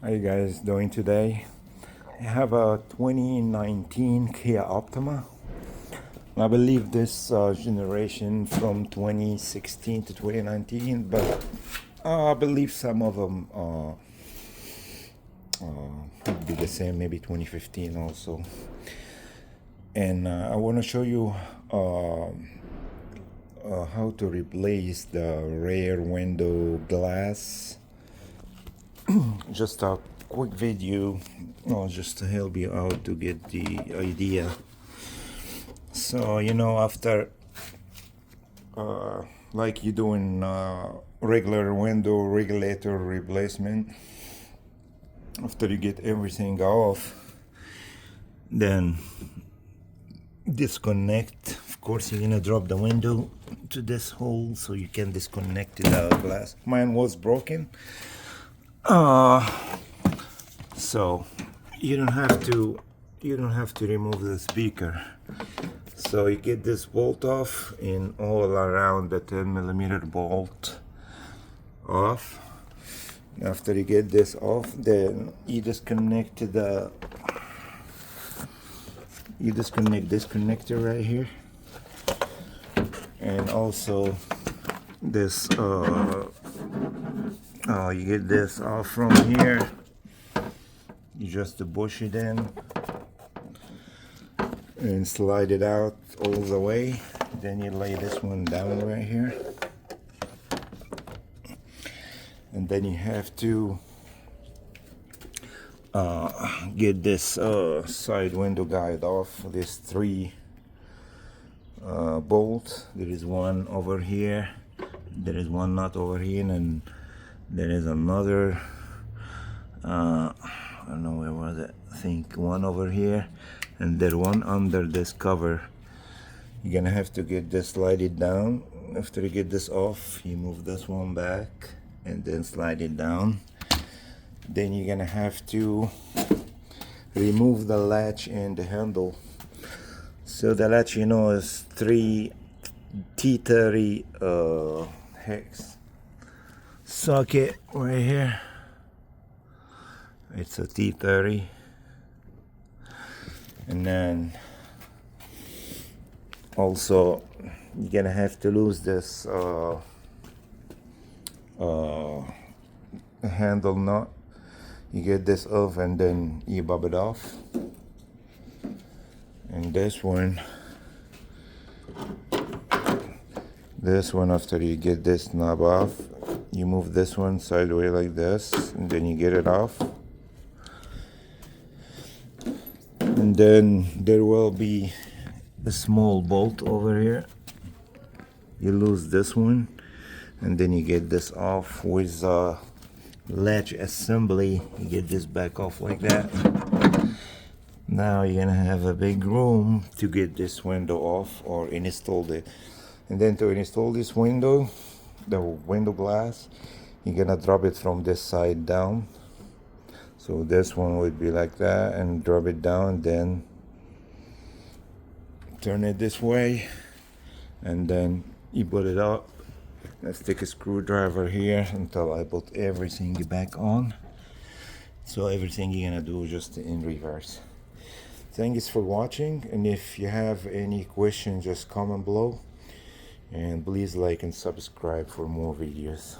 How you guys doing today? I have a 2019 Kia Optima. I believe this generation from 2016 to 2019, but I believe some of them would be the same, maybe 2015 also. And I want to show you how to replace the rear window glass. Just a quick video, just to help you out to get the idea. So after like you doing regular window regulator replacement, after you get everything off, then disconnect. Of course, you're gonna drop the window to this hole so you can disconnect the glass. Mine was broken, so you don't have to remove the speaker. So you get this bolt off and all around the 10mm bolt off. After you get this off, then you disconnect this connector right here, and also this you get this off from here. You just push it in and slide it out all the way. Then you lay this one down right here, and then you have to get this side window guide off. This 3 bolt. There is one over here, there is one nut over here, and there is another I don't know where was it. I think one over here, and there one under this cover. You're gonna have to get this slided down. After you get this off, you move this one back and then slide it down. Then you're gonna have to remove the latch and the handle. So the latch, is 3 T30 hex socket right here. It's a T30, and then also you're gonna have to lose this handle nut. You get this off and then you bob it off. And this one after you get this knob off, you move this one sideways like this, and then you get it off. And then there will be a small bolt over here. You lose this one, and then you get this off with latch assembly. You get this back off like that. Now you're gonna have a big room to get this window off or install it. And then to install this window, the window glass, you're gonna drop it from this side down. So this one would be like that, and drop it down, then turn it this way, and then you put it up. Let's take a screwdriver here until I put everything back on. So everything you're gonna do just in reverse. Thanks for watching, and if you have any questions, just comment below, and please like and subscribe for more videos.